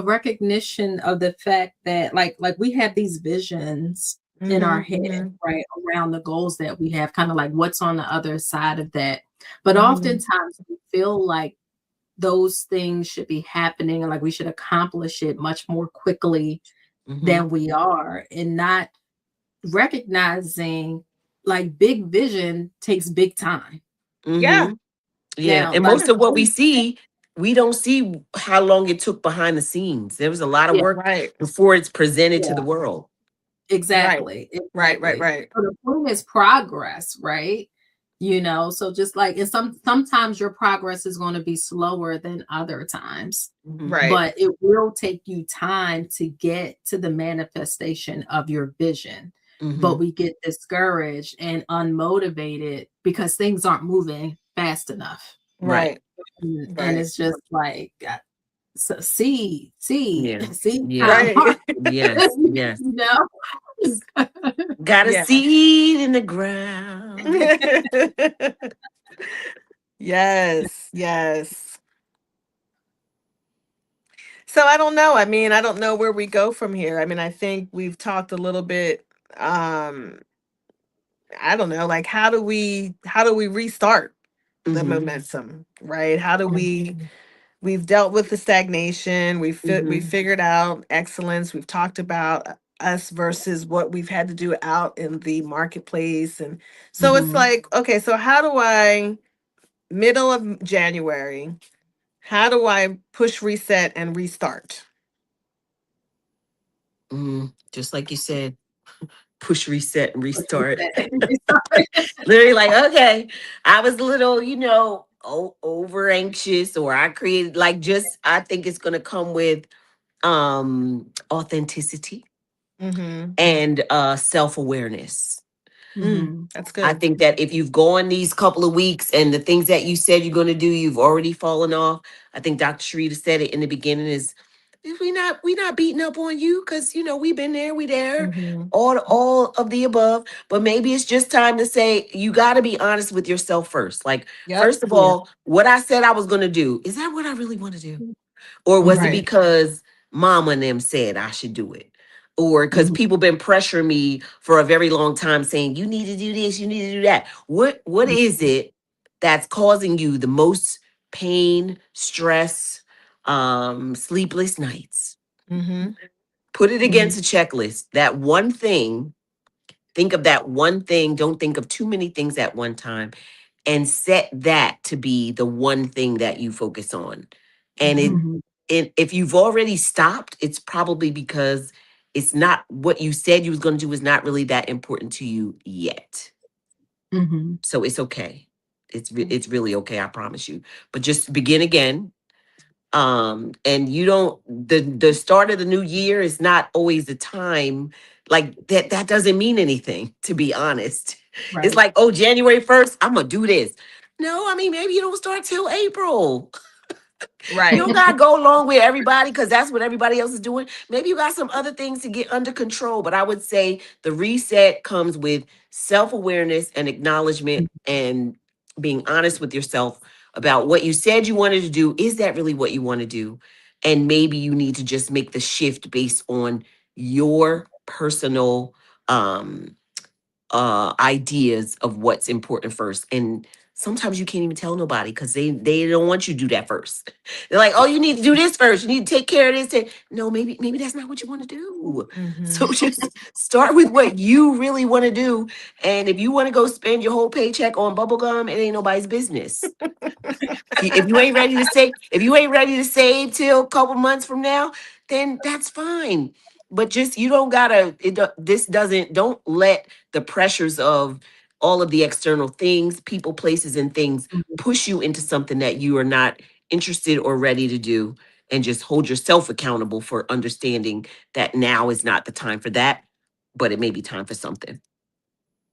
recognition of the fact that like we have these visions in our Mhm, head, mhm, right, around the goals that we have, kind of like what's on the other side of that. But mhm. oftentimes we feel like those things should be happening and like we should accomplish it much more quickly Mm-hmm. than we are, and not recognizing like big vision takes big time. Yeah. Mm-hmm. Yeah. Now, And like most Yeah. of what we see, we don't see how long it took behind the scenes. There was a lot of yeah, work Right. before it's presented to yeah. the world. Right. Exactly, Right. Right. exactly. Right. So the point is progress, right? So just like, and sometimes your progress is going to be slower than other times, Mm-hmm. Right. but it will take you time to get to the manifestation of your vision. Mm-hmm. But we get discouraged and unmotivated because things aren't moving fast enough. Right. Right. And Right. it's just like, so see, Yeah. see Yeah. time Right. Yes. Yes. you know. Got a Yeah. seed in the ground. Yes. Yes. So I don't know. I mean, I don't know where we go from here. I mean, I think we've talked a little bit. Um, I don't know, like how do we restart the Mm-hmm. momentum, right? How do we've dealt with the stagnation, we Mm-hmm. figured out excellence, we've talked about us versus what we've had to do out in the marketplace. And so it's Mhm. like, okay, so how do I, middle of January, how do I push reset and restart? Mm, just like you said, push reset and What you restart. said. Literally, like, okay, I was a little, over anxious, or I created like just I think it's gonna come with authenticity Mm-hmm. and self-awareness. Mhm. That's I good. think that if you've gone these couple of weeks and the things that you said you're going to do, you've already fallen off. I think Dr. Sharita said it in the beginning is we not beating up on you because we've been there, we there, Mm-hmm. all of the above. But maybe it's just time to say you got to be honest with yourself first. Like, Yep. first of Yeah. all, what I said I was going to do, is that what I really want to do? Or was it Right. because mama and them said I should do it. Or because Mhm. people been pressuring me for a very long time saying, you need to do this, you need to do that. What is it that's causing you the most pain, stress, sleepless nights? Mm-hmm. Put it Mhm. against a checklist. That one thing, think of that one thing. Don't think of too many things at one time, and set that to be the one thing that you focus on. And Mhm. if you've already stopped, it's probably because it's not what you said you was going to do is not really that important to you yet. Mhm. So it's okay. It's really okay, I promise you. But just begin again. And you don't, the start of the new year is not always the time, like that doesn't mean anything, to be honest. It's Right. like, oh, January 1st, I'm gonna do this. No, I mean, maybe you don't start till April. You Right. don't gotta go along with everybody because that's what everybody else is doing. Maybe you got some other things to get under control. But I would say the reset comes with self-awareness and acknowledgement and being honest with yourself about what you said you wanted to do. Is that really what you want to do? And maybe you need to just make the shift based on your personal ideas of what's important first. And sometimes you can't even tell nobody because they don't want you to do that first. They're like, oh, you need to do this first, you need to take care of this. No, maybe that's not what you want to do. Mm-hmm. So just start with what you really want to do. And if you want to go spend your whole paycheck on bubble gum, it ain't nobody's business. If you ain't ready to save, if you ain't ready to save till a couple months from now, then that's fine. But just you don't gotta. This doesn't. Don't let the pressures of all of the external things, people, places, and things push you into something that you are not interested or ready to do. And just hold yourself accountable for understanding that now is not the time for that, but it may be time for something.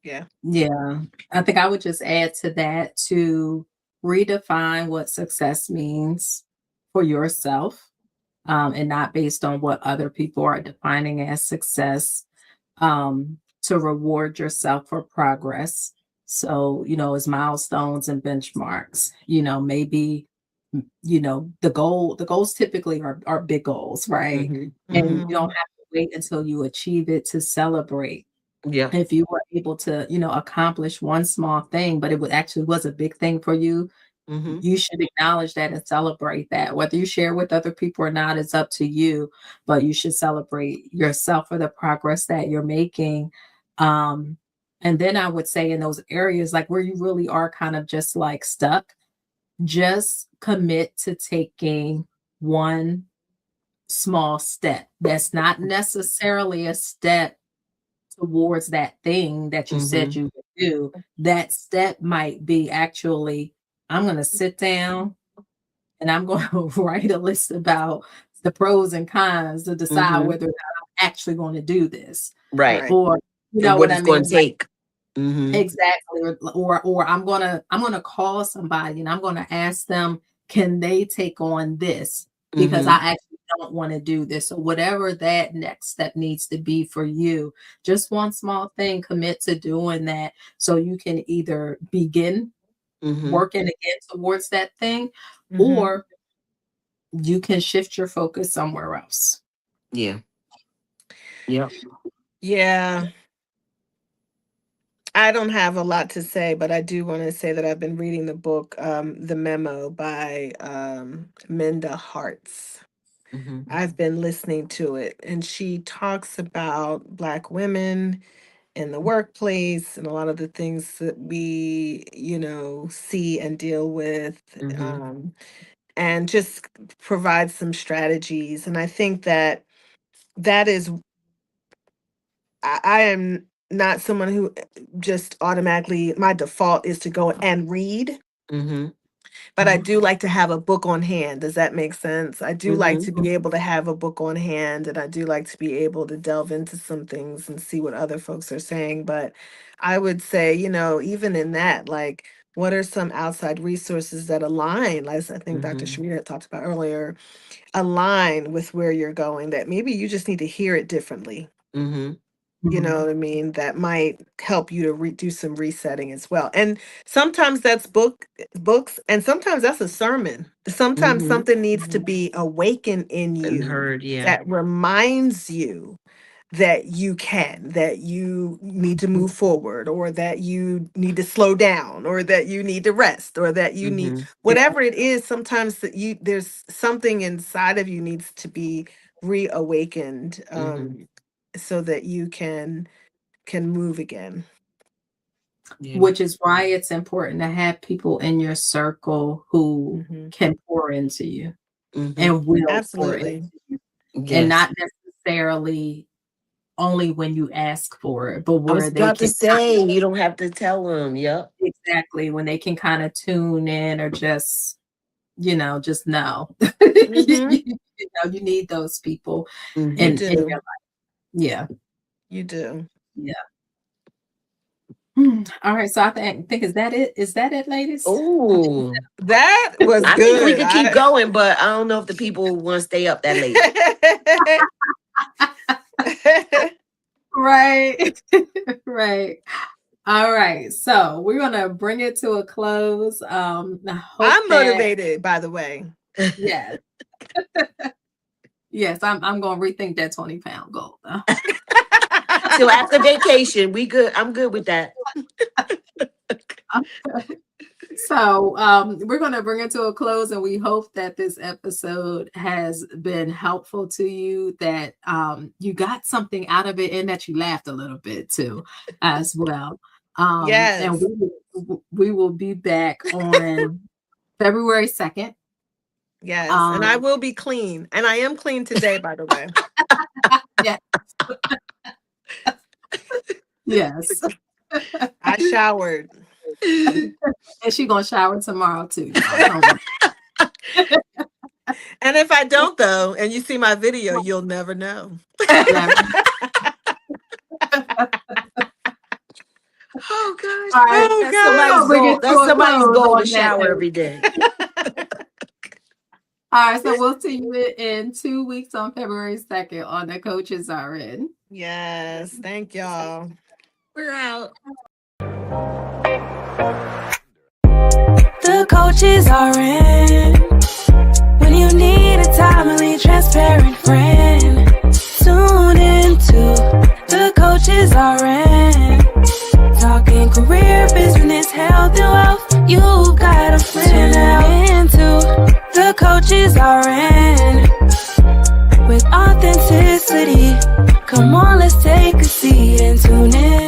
Yeah. Yeah. I think I would just add to that to redefine what success means for yourself, and not based on what other people are defining as success, to reward yourself for progress. So, as milestones and benchmarks, maybe, the goals typically are big goals, right? Hmm. And Hmm. you don't Mm-hmm. have to wait until you achieve it to celebrate. Yeah. If you were able to, accomplish one small thing, but it was actually was a big thing for you, Hmm. you should acknowledge that and celebrate that. Whether you share with other people or not, it's up to you, but you should celebrate yourself for the progress that you're making. Um, and then I would say in those areas like where you really are kind of just like stuck, just commit to taking one small step. That's not necessarily a step towards that thing that you said Hmm. you would do. That step might be actually, I'm going to sit down and I'm going to write a list about the pros and cons to decide Hmm. whether or not I'm actually going to do this. Right. Right. Or, you And know what what I it's going mean? to Like, take. Hmm. exactly. Or I'm gonna call somebody and I'm gonna ask them, can they take on this? Because I Hmm. actually don't want to do this. So whatever that next step needs to be for you, just one small thing, commit to doing that so you can either begin Hmm. working again towards that thing, Mm-hmm. or you can shift your focus somewhere else. Yeah. Yeah. Yeah. I don't have a lot to say, but I do want to say that I've been reading the book, The Memo by Minda Harts. Hmm. I've been listening to it, and she talks about Black women in the workplace and a lot of the things that we, see and deal with, Hmm. and just provide some strategies. And I think that that is, I am not someone who just automatically, my default is to go and read. Hmm. But I do like to have a book on hand. Does that make sense? I do like Hmm. to be able to have a book on hand, and I do like to be able to delve into some things and see what other folks are saying. But I would say, even in that, like, what are some outside resources that align, as I think Dr. Hmm. Shamir had talked about earlier, align with where you're going, that maybe you just need to hear it differently. Hmm. you know what I mean, that might help you to do some resetting as well. And sometimes that's books, and sometimes that's a sermon. Sometimes Mm-hmm. something needs to be awakened in And you heard, yeah. that reminds you that that you need to move forward, or that you need to slow down, or that you need to rest, or that you need Mm-hmm. whatever it is. Sometimes there's something inside of you needs to be reawakened, Mm-hmm. so that you can move again. Yeah. Which is why it's important to have people in your circle who Mhm. can pour into you Mm-hmm. and will pour Absolutely. into you, and Yes. not necessarily only when you ask for it, but I was where they about to can say, you don't have to tell them. Yep. exactly when they can kind of tune in, or just just know. Mhm. You need those people Mm-hmm. You in your do. life. Yeah. You do. Yeah. All right. So I think is that it? Is that it, ladies? Oh, That was I good. think we could keep going, but I don't know if the people want to stay up that late. Right. Right. All right. So we're gonna bring it to a close. I hope I'm that motivated, by the way. yes. Yes, I'm gonna rethink that 20-pound goal though. So after vacation, we good. I'm good with that. So we're going to bring it to a close, and we hope that this episode has been helpful to you, that you got something out of it, and that you laughed a little bit too as well. Yes. And we will be back on February 2nd. Yes. And I will be clean. And I am clean today, by the way. Yes. Yes. I showered. And she's gonna shower tomorrow too. And if I don't, though, and you see my video, you'll never know. Oh gosh. Oh, That's God. somebody's goal. That's somebody's goal to shower day. every day. All right, so we'll see you in 2 weeks on February 2nd on The Coaches Are In. Yes. Thank y'all. We're out. The coaches are in. When you need a timely, transparent friend, tune into The Coaches Are In. Talking career, business, health, and wealth. You got a friend now into The Coaches Are In. With authenticity, come on, let's take a seat and tune in.